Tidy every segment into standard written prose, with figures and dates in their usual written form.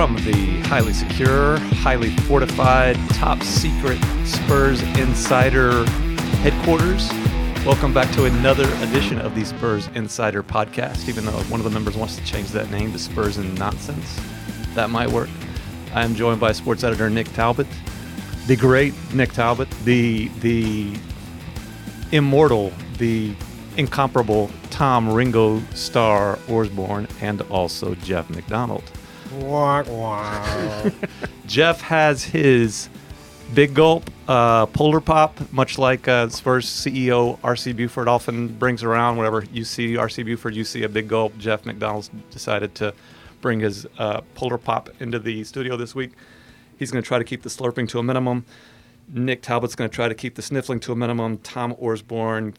From the highly secure, highly fortified, top secret Spurs Insider headquarters, welcome back to another edition of the Spurs Insider podcast, even though one of the members wants to change that name to Spurs and Nonsense. That might work. I am joined by sports editor Nick Talbot, the great Nick Talbot, the immortal, the incomparable Tom Ringo Star Orsborn, and also Jeff McDonald. Jeff has his big gulp polar pop, much like Spurs CEO R.C. Buford often brings around. Whenever you see R.C. Buford, you see a big gulp. Jeff McDonald's decided to bring his polar pop into the studio this week. He's going to try to keep the slurping to a minimum. Nick Talbot's going to try to keep the sniffling to a minimum. Tom Orsborn,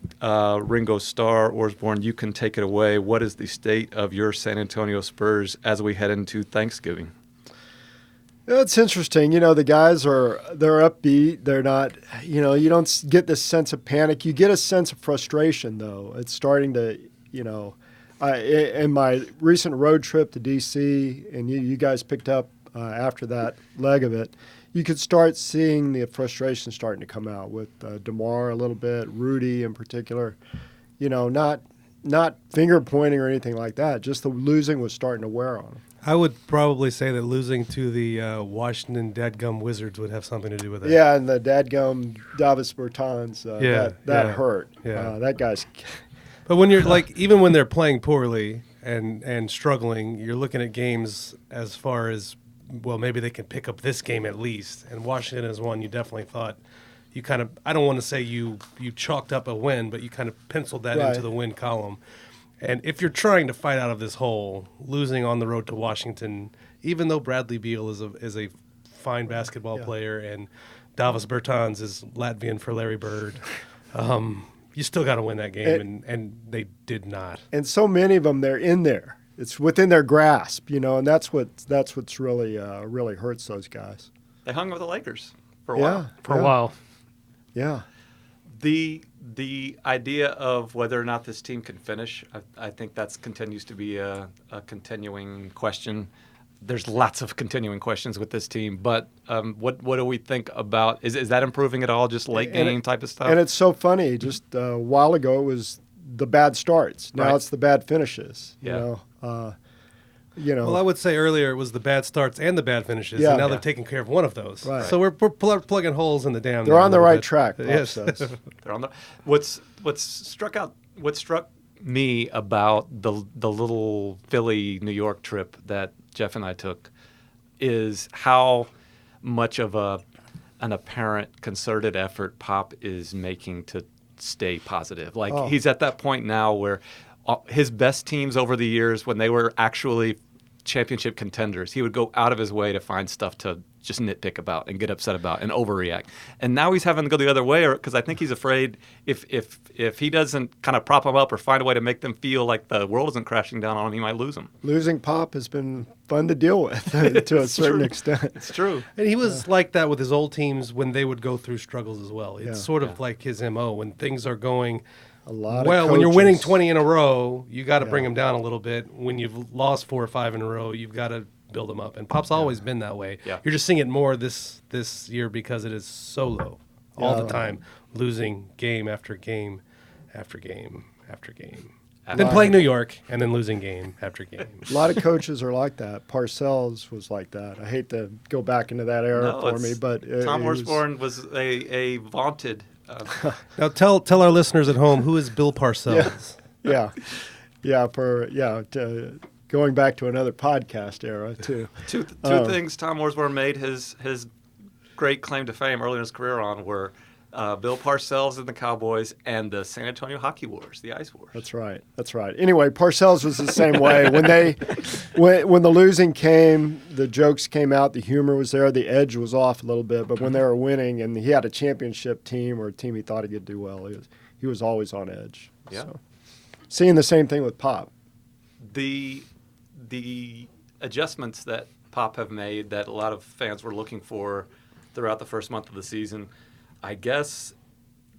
Ringo Starr Orsborn, you can take it away. What is the state of your San Antonio Spurs as we head into Thanksgiving? It's interesting. You know, the guys they're upbeat. They're not, you don't get this sense of panic. You get a sense of frustration, though. It's starting to, in my recent road trip to D.C., and you guys picked up after that leg of it, you could start seeing the frustration starting to come out with DeMar a little bit, Rudy in particular. Not finger pointing or anything like that. Just the losing was starting to wear on them. I would probably say that losing to the Washington Dadgum Wizards would have something to do with it. Yeah, and the Dadgum Davis Bertans, that hurt. Yeah. That guy's. But when you're even when they're playing poorly and struggling, you're looking at games as far as, well, maybe they can pick up this game at least. And Washington is one you definitely thought you kind of, I don't want to say you chalked up a win, but you kind of penciled that into the win column. And if you're trying to fight out of this hole, losing on the road to Washington, even though Bradley Beal is a fine basketball player and Davis Bertans is Latvian for Larry Bird, you still got to win that game, and they did not. And so many of them, they're in there. It's within their grasp, and that's what's really hurts those guys. They hung with the Lakers for a while. For a while. Yeah. The idea of whether or not this team can finish, I think that continues to be a continuing question. There's lots of continuing questions with this team, but what do we think about? Is that improving at all? Just late game type of stuff? And it's so funny. Just a while ago, it was the bad starts. Now it's the bad finishes. Yeah. Well, I would say earlier it was the bad starts and the bad finishes, and now they've taken care of one of those. Right. So we're plugging holes in the dam. They're on the right track. Yes. They're on the. What struck me about the little Philly New York trip that Jeff and I took is how much of an apparent concerted effort Pop is making to stay positive. He's at that point now where his best teams over the years, when they were actually championship contenders, he would go out of his way to find stuff to just nitpick about and get upset about and overreact. And now he's having to go the other way because I think he's afraid if he doesn't kind of prop them up or find a way to make them feel like the world isn't crashing down on him, he might lose them. Losing Pop has been fun to deal with to a certain extent. It's true. And he was like that with his old teams when they would go through struggles as well. It's sort of like his MO when things are going when you're winning 20 in a row, you got to bring them down a little bit. When you've lost 4 or 5 in a row, you've got to build them up. And Pop's always been that way. Yeah. You're just seeing it more this year because it is so low all the time, losing game after game after game after game. Then playing New York and then losing game after game. A lot of coaches are like that. Parcells was like that. I hate to go back into that era for me, but Tom Orsborn was a vaunted. Now tell our listeners at home, who is Bill Parcells? Going back to another podcast era too. Two things Tom Orsborn made his great claim to fame early in his career on were Bill Parcells and the Cowboys and the San Antonio Hockey Wars, the Ice Wars. That's right. Anyway, Parcells was the same way. When the losing came, the jokes came out, the humor was there, the edge was off a little bit. But when they were winning and he had a championship team or a team he thought he could do well, he was always on edge. Yeah. So, seeing the same thing with Pop. The adjustments that Pop have made that a lot of fans were looking for throughout the first month of the season, I guess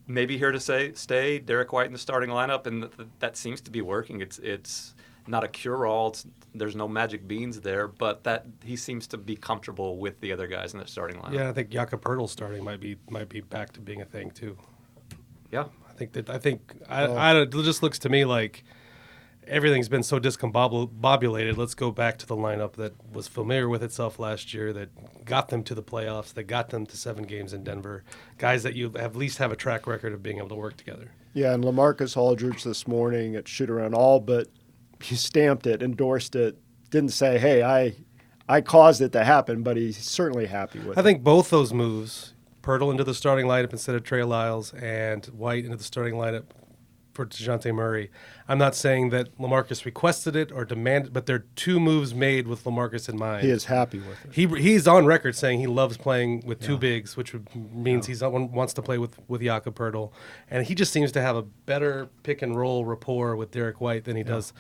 maybe here to stay Derek White in the starting lineup, and that seems to be working. It's not a cure-all. There's no magic beans there, but that he seems to be comfortable with the other guys in the starting lineup. Yeah, I think Jakob Poeltl starting might be back to being a thing too. Yeah. It just looks to me like everything's been so discombobulated. Let's go back to the lineup that was familiar with itself last year, that got them to the playoffs, that got them to 7 games in Denver. Guys that you at least have a track record of being able to work together. Yeah, and LaMarcus Aldridge this morning at Shoot Around all but he stamped it, endorsed it, didn't say, hey, I caused it to happen, but he's certainly happy with it. I think both those moves, Poeltl into the starting lineup instead of Trey Lyles and White into the starting lineup for DeJounte Murray. I'm not saying that LaMarcus requested it or demanded, but they're 2 moves made with LaMarcus in mind. He is happy with it. He's on record saying he loves playing with 2 bigs, which means he wants to play with Jakob Poeltl. And he just seems to have a better pick-and-roll rapport with Derek White than he does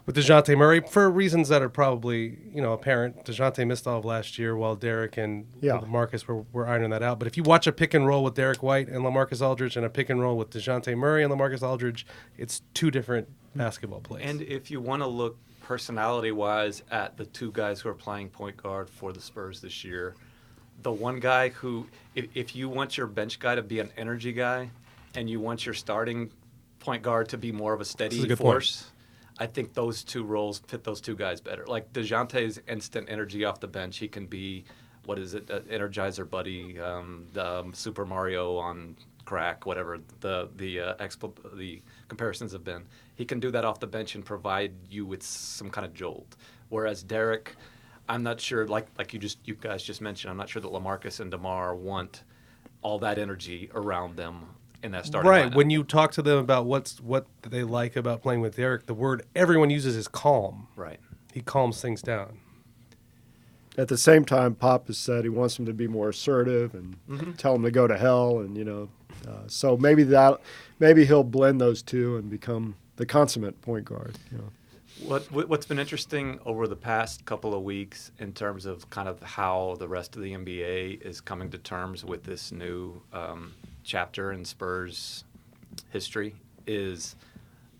with DeJounte Murray for reasons that are probably, apparent. DeJounte missed all of last year while Derek and LaMarcus were ironing that out. But if you watch a pick-and-roll with Derek White and LaMarcus Aldridge and a pick-and-roll with DeJounte Murray and LaMarcus Aldridge, it's 2 different basketball plays. And if you want to look personality-wise at the 2 guys who are playing point guard for the Spurs this year, the one guy who, if you want your bench guy to be an energy guy and you want your starting point guard to be more of a steady force, I think those 2 roles fit those 2 guys better. Like DeJounte's instant energy off the bench, he can be, Energizer Buddy, the Super Mario on crack, whatever the comparisons have been. He can do that off the bench and provide you with some kind of jolt. Whereas Derek, I'm not sure, like you guys just mentioned, I'm not sure that LaMarcus and DeMar want all that energy around them in that starting lineup. When you talk to them about what they like about playing with Derek, the word everyone uses is calm. Right. He calms things down. At the same time, Pop has said he wants them to be more assertive and tell them to go to hell, and so maybe he'll blend those 2 and become the consummate point guard. What's been interesting over the past couple of weeks in terms of kind of how the rest of the NBA is coming to terms with this new chapter in Spurs history is,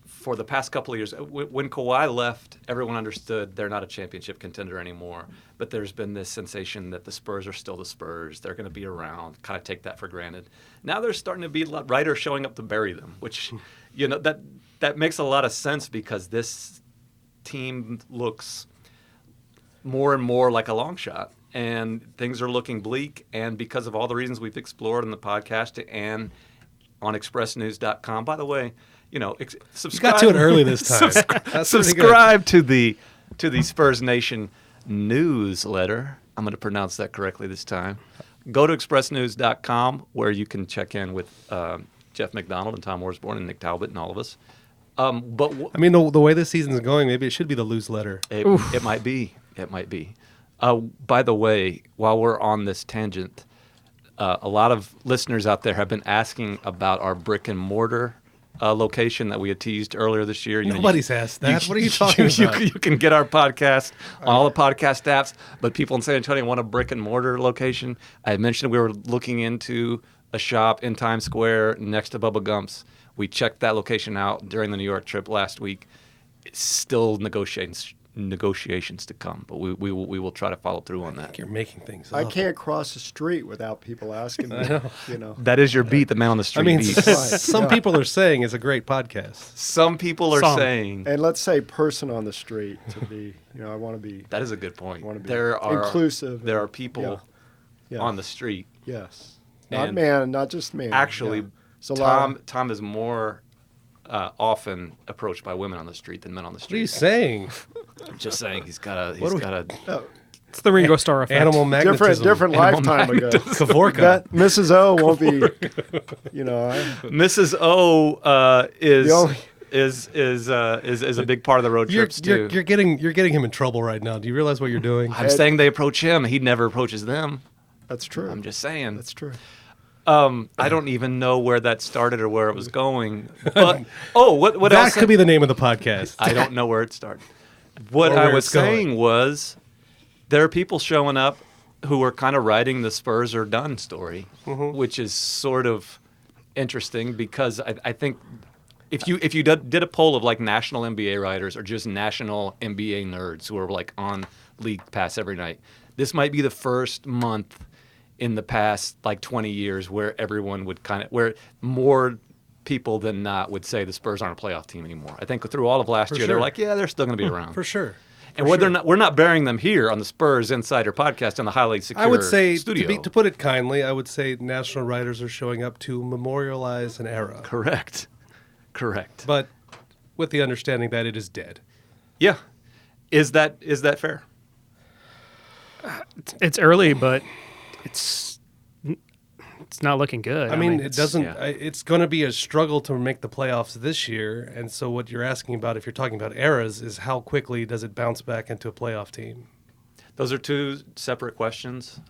for the past couple of years, when Kawhi left, everyone understood they're not a championship contender anymore. But there's been this sensation that the Spurs are still the Spurs. They're going to be around, kind of take that for granted. Now there's starting to be writers showing up to bury them, which, that makes a lot of sense because this team looks more and more like a long shot. And things are looking bleak. And because of all the reasons we've explored in the podcast and on expressnews.com, by the way, subscribe. You got to it early this time. Subscribe to the Spurs Nation newsletter. I'm going to pronounce that correctly this time. Go to expressnews.com where you can check in with Jeff McDonald and Tom Orsborn and Nick Talbot and all of us. The way this season is going, maybe it should be the newsletter. It might be. It might be. By the way, while we're on this tangent, a lot of listeners out there have been asking about our brick and mortar location that we had teased earlier this year. Nobody's asked that. What are you talking about? You can get our podcast on all the podcast apps, but people in San Antonio want a brick and mortar location. I mentioned we were looking into a shop in Times Square next to Bubba Gump's. We checked that location out during the New York trip last week. It's still negotiations to come, but we will try to follow through on that. You're making things up. I can't cross the street without people asking me. That is your beat, the man on the street beat. Some people are saying it's a great podcast. Some people are saying, and let's say person on the street to be. I want to be. That is a good point. There are inclusive. There are people on the street. Yes, not just man. Actually, Tom is more often approached by women on the street than men on the street. What are you saying? I'm just saying he's got a. It's the Ringo Starr effect. Animal magnetism. Different lifetime ago. Kavorka. Mrs. O won't be. Mrs. O is a big part of the road trips too. You're getting him in trouble right now. Do you realize what you're doing? I'm saying they approach him. He never approaches them. That's true. I'm just saying. That's true. I don't even know where that started or where it was going. But what that else? That could be the name of the podcast. I don't know where it started. What I was saying was there are people showing up who are kind of writing the Spurs are done story, which is sort of interesting because I think If you did a poll of like national NBA writers or just national NBA nerds who are like on League Pass every night, this might be the first month in the past like 20 years where everyone would where more people than not would say the Spurs aren't a playoff team anymore. I think through all of last year, they're like, yeah, they're still going to be around. For sure. And we're not burying them here on the Spurs Insider podcast on the highly secure I would say, studio. to put it kindly, I would say national writers are showing up to memorialize an era. Correct. But with the understanding that it is dead. Yeah. Is that fair? It's early, but it's not looking good. I mean, it doesn't. Yeah. It's going to be a struggle to make the playoffs this year. And so, what you're asking about, if you're talking about eras, is how quickly does it bounce back into a playoff team? Those are two separate questions.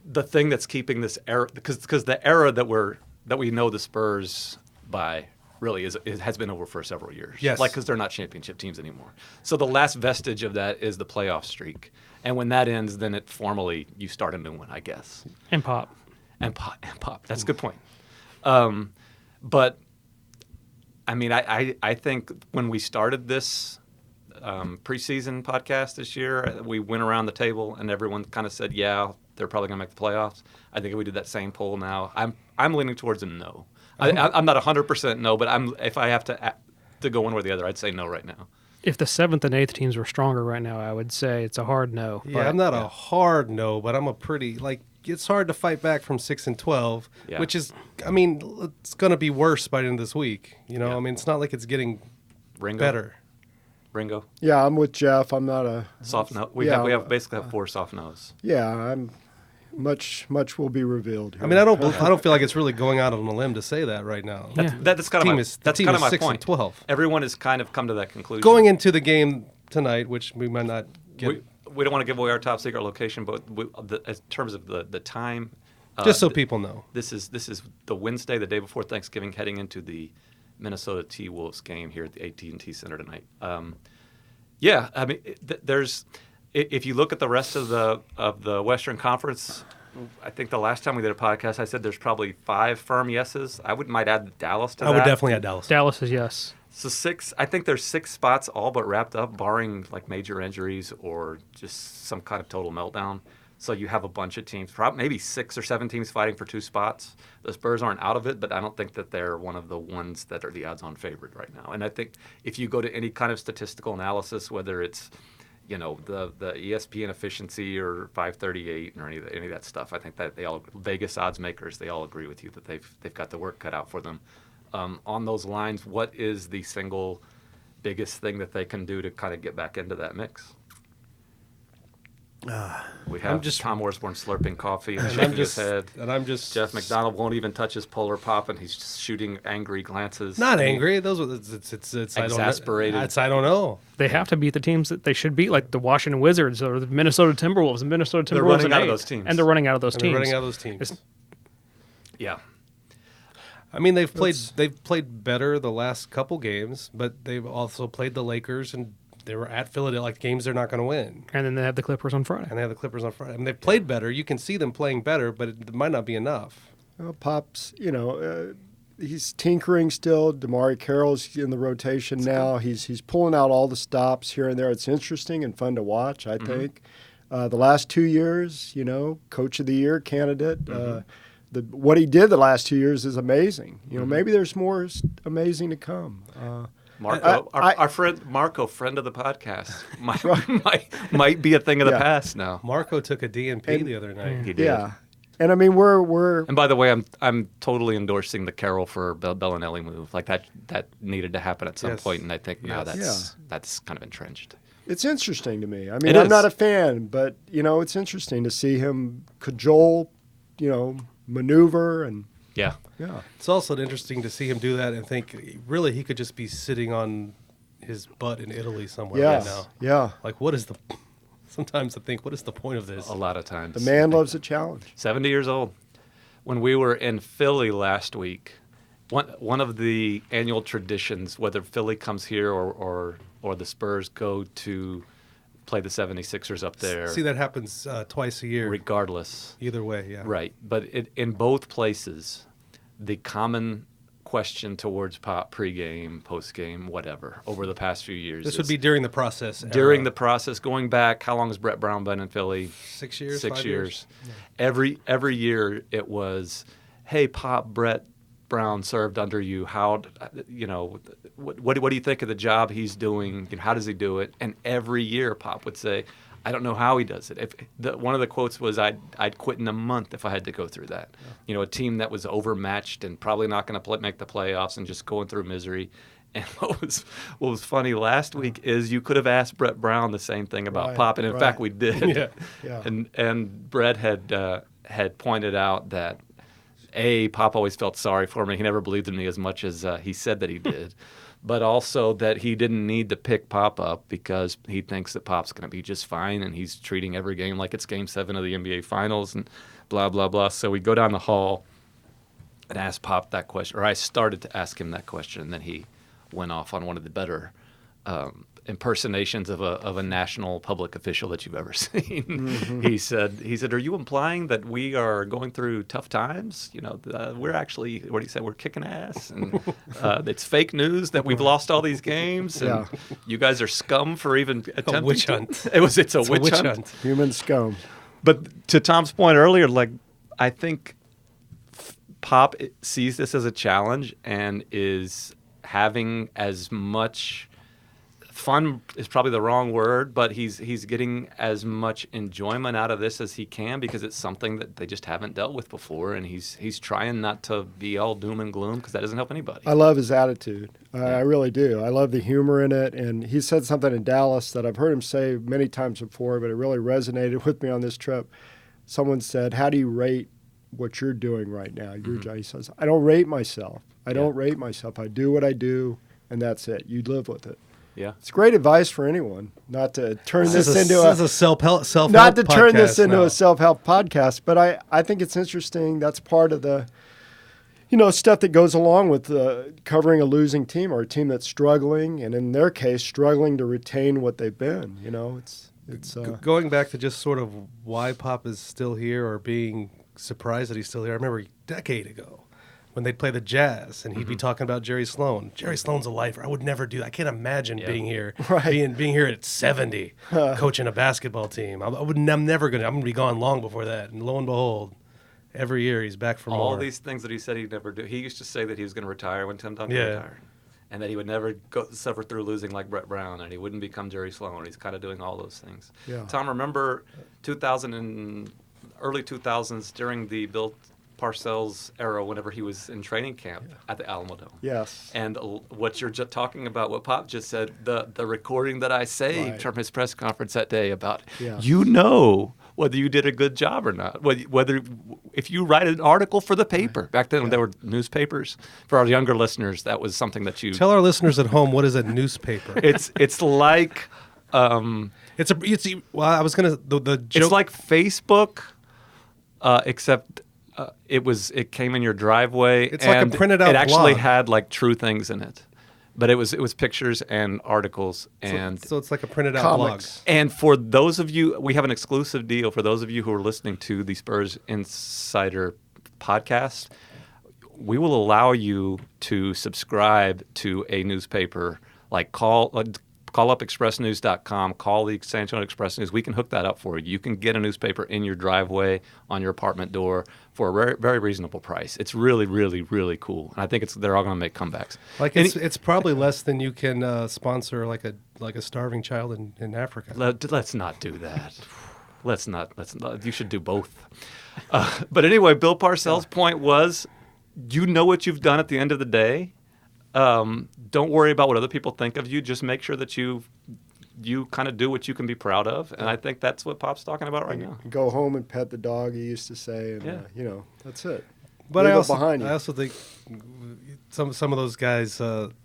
The thing that's keeping this era, because the era that we know the Spurs by really has been over for several years. Yes, because they're not championship teams anymore. So the last vestige of that is the playoff streak. And when that ends, then you start a new one, I guess. And pop. That's a good point. But I mean, I think when we started this preseason podcast this year, we went around the table and everyone kind of said, yeah, they're probably going to make the playoffs. I think if we did that same poll now, I'm leaning towards a no. I'm not 100% no, but if I have to go one way or the other, I'd say no right now. If the 7th and 8th teams were stronger right now, I would say it's a hard no. Yeah, I'm not a hard no, but I'm a pretty it's hard to fight back from 6 and 12, which is, I mean, it's going to be worse by the end of this week. You know, I mean, it's not like it's getting better. Ringo? Yeah, I'm with Jeff. I'm not a soft no. We have basically 4 soft no's. Yeah, I'm much will be revealed here. I mean, I don't feel like it's really going out on a limb to say that right now. That's kind of my 6 point. And 12. Everyone has kind of come to that conclusion. Going into the game tonight, which we might not get. We don't want to give away our top secret location, but in terms of the time, just so people know, this is the Wednesday, the day before Thanksgiving, heading into the Minnesota T-Wolves game here at the AT&T Center tonight. I mean, there's if you look at the rest of the Western Conference, I think the last time we did a podcast, I said there's probably 5 firm yeses. might add Dallas to that. I would definitely add Dallas. Dallas is yes. So 6, I think there's 6 spots all but wrapped up, barring like major injuries or just some kind of total meltdown. So you have a bunch of teams, maybe 6 or 7 teams fighting for 2 spots. The Spurs aren't out of it, but I don't think that they're one of the ones that are the odds-on favorite right now. And I think if you go to any kind of statistical analysis, whether it's the ESPN efficiency or 538 or any of that stuff, I think that Vegas odds makers, they all agree with you that they've got the work cut out for them. On those lines, what is the single biggest thing that they can do to kind of get back into that mix? We have Tom Orsborn slurping coffee and shaking his head. And I'm just Jeff McDonald won't even touch his Polar Pop, and he's just shooting angry glances. Not angry. Those are it's exasperated. I don't know. They have to beat the teams that they should beat, like the Washington Wizards or the Minnesota Timberwolves. And Minnesota Timberwolves they're running out of those teams, and they're running out of those teams. Yeah. I mean, they've played better the last couple games, but they've also played the Lakers, and they were at Philadelphia, like games they're not going to win. And then they have the Clippers on Friday. I mean, they've played better. You can see them playing better, but it might not be enough. Well, Pop's, he's tinkering still. DeMar Carroll's in the rotation now. He's pulling out all the stops here and there. It's interesting and fun to watch, I think. The last 2 years, Coach of the Year candidate. What he did the last 2 years is amazing. Maybe there's more amazing to come. Marco, our friend Marco, friend of the podcast, might be a thing of the past now. Marco took a DNP the other night. He did. Yeah, and I mean we're. And by the way, I'm totally endorsing the Carroll for Belinelli move. Like that needed to happen at some point, and I think now that's kind of entrenched. It's interesting to me. I mean, I'm not a fan, but it's interesting to see him cajole, maneuver and. Yeah. It's also interesting to see him do that and think, really, he could just be sitting on his butt in Italy somewhere right now. Yeah. Like, sometimes I think, what is the point of this? A lot of times. The man loves a challenge. 70 years old. When we were in Philly last week, one of the annual traditions, whether Philly comes here or the Spurs go to play the 76ers up there. See, that happens twice a year. Regardless. Either way, yeah. Right. But in both places, the common question towards Pop pregame, postgame, whatever over the past few years. This would be during the process. During the process, going back, how long has Brett Brown been in Philly? 6 years. 6 5 years. Yeah. Every year it was, hey, Pop, Brett Brown served under you. How, what do you think of the job he's doing? How does he do it? And every year Pop would say, I don't know how he does it. One of the quotes was, I'd quit in a month if I had to go through that. A team that was overmatched and probably not going to make the playoffs and just going through misery. And what was funny last week is you could have asked Brett Brown the same thing about Pop, and in fact we did. Yeah. And Brett had pointed out that Pop always felt sorry for me. He never believed in me as much as he said that he did. But also that he didn't need to pick Pop up because he thinks that Pop's going to be just fine, and he's treating every game like it's Game 7 of the NBA Finals and blah, blah, blah. So we go down the hall and ask Pop that question, or I started to ask him that question, and then he went off on one of the better impersonations of a national public official that you've ever seen. Mm-hmm. He said, "Are you implying that we are going through tough times? We're actually, what he said, we're kicking ass, and it's fake news that we've lost all these games, and you guys are scum for even attempting a witch hunt. It's a witch hunt. Human scum." But to Tom's point earlier, I think Pop sees this as a challenge and is having as much fun is probably the wrong word, but he's getting as much enjoyment out of this as he can because it's something that they just haven't dealt with before, and he's trying not to be all doom and gloom because that doesn't help anybody. I love his attitude. I really do. I love the humor in it, and he said something in Dallas that I've heard him say many times before, but it really resonated with me on this trip. Someone said, "How do you rate what you're doing right now?" He says, "I don't rate myself. I don't rate myself. I do what I do, and that's it. You live with it." Yeah, it's great advice for anyone not to turn this into a self-help not to turn this into now. a self-help podcast. But I think it's interesting. That's part of the stuff that goes along with covering a losing team or a team that's struggling, and in their case, struggling to retain what they've been. It's going back to just sort of why Pop is still here or being surprised that he's still here. I remember a decade ago when they'd play the Jazz, and he'd be talking about Jerry Sloan. Jerry Sloan's a lifer. I would never do that. I can't imagine being here, being here at 70, coaching a basketball team. I'm never gonna. I'm gonna be gone long before that. And lo and behold, every year he's back for more. All these things that he said he'd never do. He used to say that he was going to retire when Tim Duncan retired, and that he would never suffer through losing like Brett Brown, and he wouldn't become Jerry Sloan. He's kind of doing all those things. Yeah. Tom, remember 2000 and early 2000s during the Bill Parcells era, whenever he was in training camp at the Alamodome. Yes. And what you're just talking about, what Pop just said, the recording that I saved from his press conference that day about, whether you did a good job or not, whether if you write an article for the paper. Back then there were newspapers. For our younger listeners, that was something that you... Tell our listeners at home, what is a newspaper? It's like... I was going to... The joke... It's like Facebook, except... It came in your driveway. It's like a printed out blog. It actually blog. had like true things in it, but it was pictures and articles and so it's like a printed out blog. And for those of you, we have an exclusive deal for those of you who are listening to the Spurs Insider podcast. We will allow you to subscribe to a newspaper, like call up expressnews.com, call the San Antonio Express News. We can hook that up for you. You can get a newspaper in your driveway, on your apartment door for a very, very reasonable price. It's really, really, really cool. And I think they're all going to make comebacks. It's probably less than you can sponsor like a starving child in Africa. Let's not do that. Let's not. You should do both. But anyway, Bill Parcells' point was, you know what you've done at the end of the day. Don't worry about what other people think of you. Just make sure that you kind of do what you can be proud of. And I think that's what Pop's talking about right now. Go home and pet the dog, he used to say. And, that's it. But I also think some of those guys,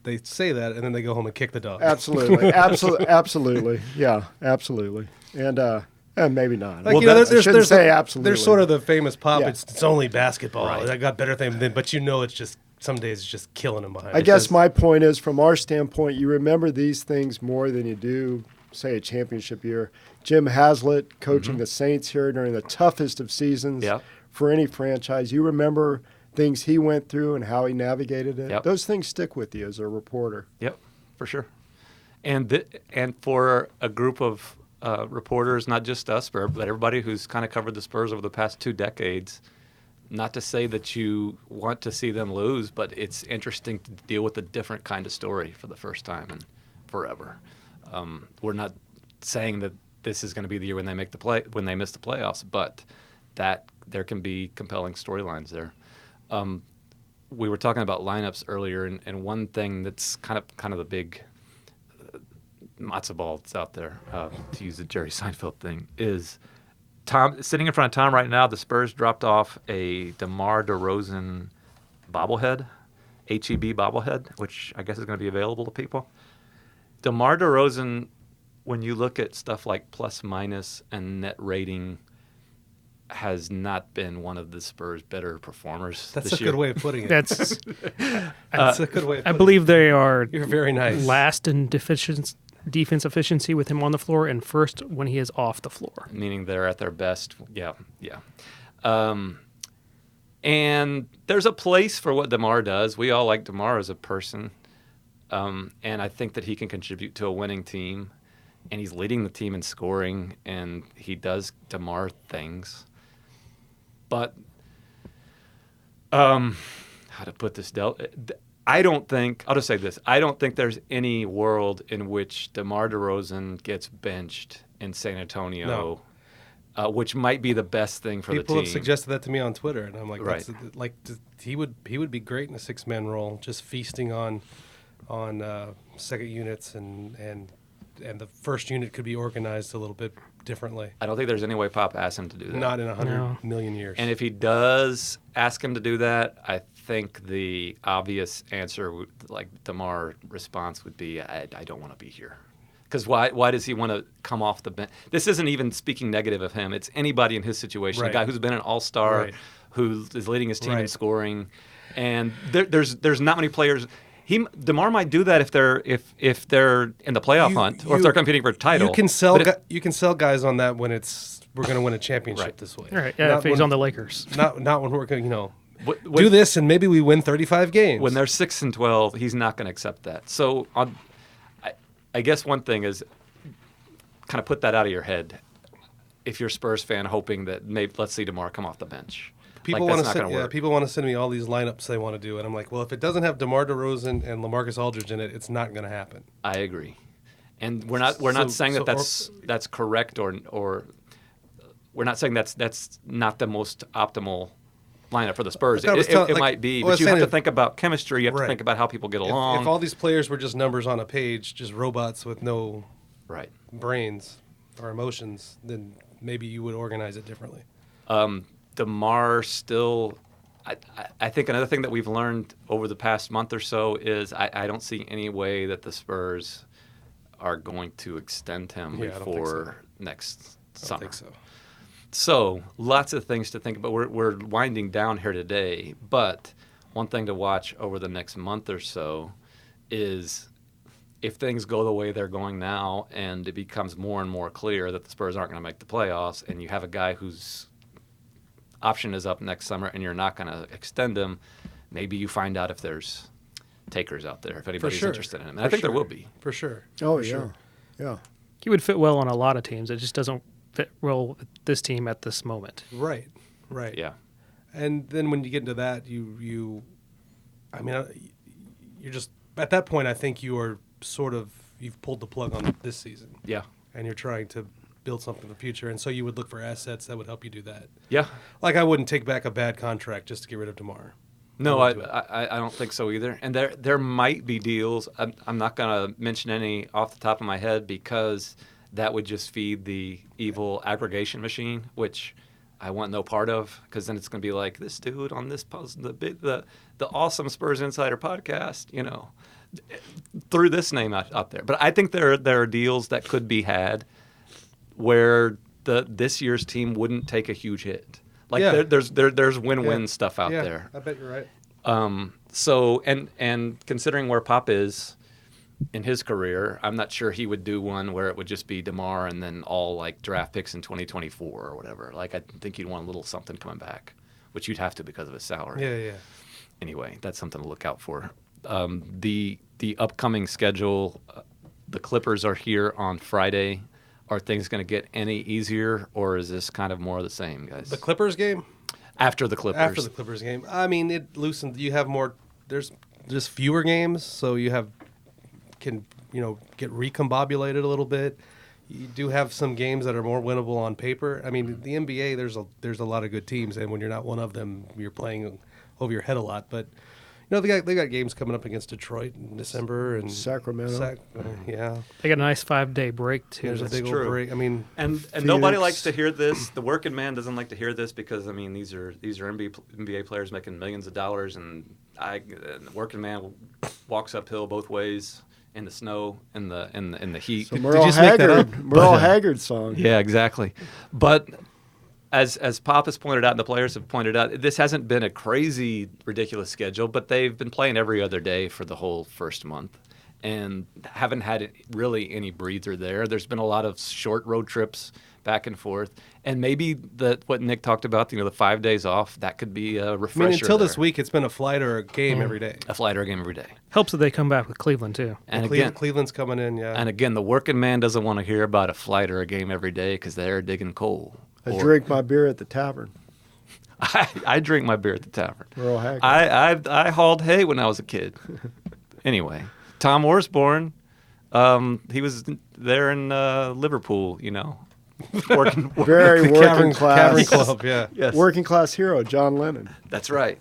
they say that, and then they go home and kick the dog. Absolutely. Absolutely. Yeah, absolutely. And maybe not. There's say absolutely. There's sort of the famous Pop, Yeah. it's only basketball. Right. I got better things, but it's just, some days it's just killing him behind. I guess my point is, from our standpoint, you remember these things more than you do, say, a championship year. Jim Haslett coaching the Saints here during the toughest of seasons for any franchise. You remember things he went through and how he navigated it. Yep. Those things stick with you as a reporter. Yep, for sure. And and for a group of reporters, not just us, but everybody who's kind of covered the Spurs over the past 2 decades, not to say that you want to see them lose, but it's interesting to deal with a different kind of story for the first time in forever. We're not saying that this is going to be the year when they when they miss the playoffs, but that there can be compelling storylines there. We were talking about lineups earlier, and one thing that's kind of the big matzo ball that's out there, to use the Jerry Seinfeld thing, is Tom sitting in front of Tom right now. The Spurs dropped off a DeMar DeRozan bobblehead, HEB bobblehead, which I guess is going to be available to people. DeMar DeRozan, when you look at stuff like plus minus and net rating, has not been one of the Spurs' better performers. That's this a year. good way of putting it. That's That's a good way of putting I believe they are You're very nice. last in defense efficiency with him on the floor and first when he is off the floor. Meaning they're at their best. Yeah. And there's a place for what DeMar does. We all like DeMar as a person. And I think that he can contribute to a winning team. And he's leading the team in scoring, and he does DeMar things. But how to put this? I don't think – I'll just say this. I don't think there's any world in which DeMar DeRozan gets benched in San Antonio, which might be the best thing for the team. People have suggested that to me on Twitter, and I'm like, Right. he would be great in a 6-man role, just feasting on second units, and the first unit could be organized a little bit differently. I don't think there's any way Pop asked him to do that. Not in 100 No. million years. And if he does ask him to do that, I think the obvious answer, like DeMar response, would be, I don't want to be here. Because why does he want to come off the bench? This isn't even speaking negative of him. It's anybody in his situation, Right. a guy who's been an all-star, Right. who is leading his team in Right. scoring. And there's not many players. DeMar might do that if they're in the playoff hunt or if they're competing for a title. You can sell But you can sell guys on that when we're going to win a championship Right. this way. All right, yeah, Not if he's when- on the Lakers. Not when we're going to when- do this and maybe we win 35 games. When they're 6-12, he's not going to accept that. So I guess one thing is kind of put that out of your head. If you're a Spurs fan, hoping that maybe let's see DeMar come off the bench. People Like, want that's to not gonna work. people want to send me all these lineups they want to do, and I'm like, well, if it doesn't have DeMar DeRozan and LaMarcus Aldridge in it, it's not going to happen. I agree, and we're not saying that's correct or we're not saying that's not the most optimal lineup for the Spurs. It might be, but you have to think about chemistry. You have to Right. think about how people get along. If all these players were just numbers on a page, just robots with no Right. brains or emotions, then maybe you would organize it differently. DeMar still, I think another thing that we've learned over the past month or so is I don't see any way that the Spurs are going to extend him Yeah, I don't think before next summer. I think so. So lots of things to think about. We're winding down here today, but one thing to watch over the next month or so is if things go the way they're going now and it becomes more and more clear that the Spurs aren't going to make the playoffs and you have a guy whose option is up next summer and you're not going to extend him, maybe you find out if there's takers out there, if anybody's interested in him. And I think there will be. For sure. Oh, For yeah. sure. Yeah. He would fit well on a lot of teams. It just doesn't fit well with this team at this moment. Right. Yeah. And then when you get into that, you're just, at that point, I think you are you've pulled the plug on this season. Yeah. And you're trying to build something for the future. And so you would look for assets that would help you do that. Yeah. Like I wouldn't take back a bad contract just to get rid of DeMar. No, I don't think so either. And there might be deals. I'm not going to mention any off the top of my head because that would just feed the evil aggregation machine, which I want no part of, because then it's going to be like this dude on this post, the awesome Spurs Insider podcast, threw this name out there. But I think there are deals that could be had where this year's team wouldn't take a huge hit. Like there's win-win stuff out there. I bet you're right. So and considering where Pop is in his career, I'm not sure he would do one where it would just be DeMar and then all like draft picks in 2024 or whatever. Like I think he'd want a little something coming back which you'd have to because of his salary. Yeah. Anyway, that's something to look out for. The upcoming schedule, the Clippers are here on Friday. Are things going to get any easier, or is this kind of more of the same, guys? The Clippers game? After the Clippers. After the Clippers game. I mean, it loosened. You have more. There's just fewer games, so you can get recombobulated a little bit. You do have some games that are more winnable on paper. I mean, the NBA, there's a lot of good teams, and when you're not one of them, you're playing over your head a lot. But they got games coming up against Detroit in December and Sacramento. Yeah, They got a nice 5-day break too. there's a That's big true. old break. I mean, And nobody likes to hear this. The working man doesn't like to hear this because these are NBA players making millions of dollars, and the working man walks uphill both ways in the snow, in the heat. So Merle Haggard song. Yeah, exactly. But as Pop has pointed out and the players have pointed out, this hasn't been a crazy, ridiculous schedule, but they've been playing every other day for the whole first month and haven't had really any breather there. There's been a lot of short road trips back and forth. And maybe what Nick talked about, the 5 days off, that could be a refresher. I mean, until this week, it's been a flight or a game every day. A flight or a game every day. Helps that they come back with Cleveland too. And again, Cleveland's coming in, yeah. And again, the working man doesn't want to hear about a flight or a game every day because they're digging coal. I drink my beer at the tavern. I drink my beer at the tavern. Merle Haggard. I hauled hay when I was a kid. Anyway, Tom Orsborn, he was there in Liverpool, working Very working Cavern class. Club, yeah. Yes. Working class hero, John Lennon. That's right.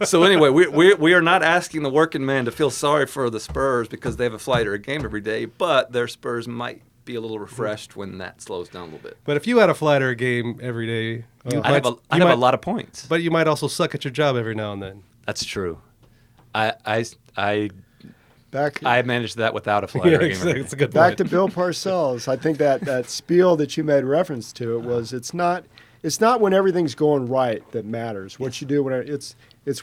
So anyway, we are not asking the working man to feel sorry for the Spurs because they have a flight or a game every day, but their Spurs might be a little refreshed when that slows down a little bit. But if you had a flight or a game every day, I have a lot of points. But you might also suck at your job every now and then. That's true. I Back managed that without a flight or a game every day. It's a good Back point. to Bill Parcells. I think that spiel that you made reference to it was it's not when everything's going right that matters. What you do it's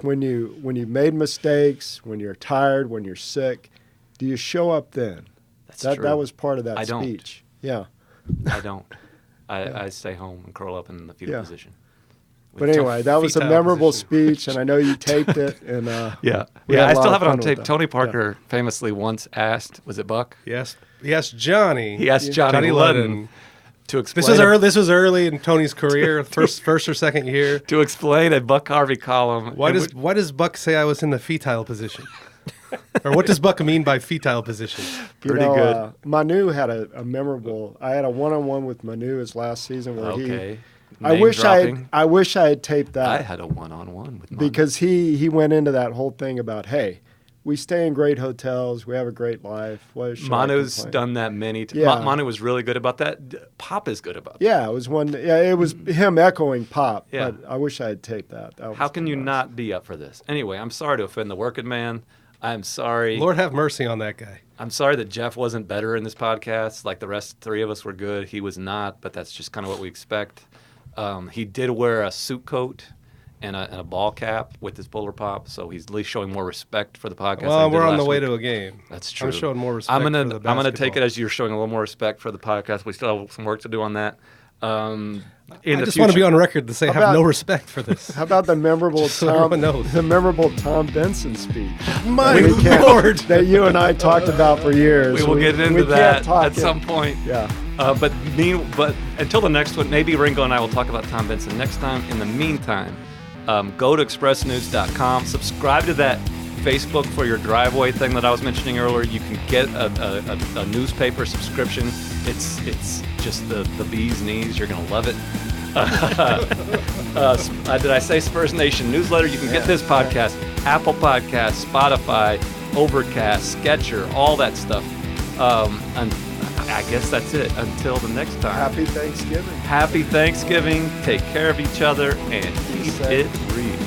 when you made mistakes, when you're tired, when you're sick. Do you show up then? That's true. That was part of that I don't. speech. Yeah. I don't. I stay home and curl up in the fetal position. But anyway, that was a Fetal memorable position. speech, and I know you taped it. And Yeah. we had I a lot still of have it on fun with tape. that. Tony Parker famously once asked, was it Buck? Yes. Johnny. He asked Johnny Ludden to explain. This was early in Tony's career, first or second year. To explain a Buck Harvey column. Why does Buck say I was in the fetile position? Or what does Buck mean by fetile position? Pretty good. Manu had a memorable. I had a one-on-one with Manu his last season where Okay. I wish I had taped that. I had a one-on-one with Manu. Because he went into that whole thing about, hey, we stay in great hotels, we have a great life. Why should I Manu's complain? done that many times. Yeah. Manu was really good about that. Pop is good about that. Yeah, it was one. Yeah, it was him echoing Pop. Yeah. But I wish I had taped that. That was How can you nice. not be up for this? Anyway, I'm sorry to offend the working man. I'm sorry. Lord have mercy on that guy. I'm sorry that Jeff wasn't better in this podcast. Like the rest three of us were good. He was not, but that's just kind of what we expect. He did wear a suit coat and a ball cap with his Polar Pop, so he's at least showing more respect for the podcast. than Well, he did we're on the last way week. to a game. That's true. I'm showing more respect. I'm gonna for the take it basketball. as you're showing a little more respect for the podcast. We still have some work to do on that. I just want to be on record to say I have no respect for this. How about the memorable Just so everyone knows. Tom Benson speak? My We can't- Lord. That you and I talked about for years. We will get into can't that talk at it. some point. Yeah. But until the next one, maybe Ringo and I will talk about Tom Benson next time. In the meantime, go to expressnews.com. Subscribe to that Facebook for your driveway thing that I was mentioning earlier. You can get a newspaper subscription. It's just the bee's knees. You're gonna love it. Did I say Spurs Nation newsletter? You can get this podcast, Apple Podcasts, Spotify, Overcast, Sketcher, all that stuff. And I guess that's it. Until the next time. Happy Thanksgiving. Happy Thanksgiving. Take care of each other and keep it real.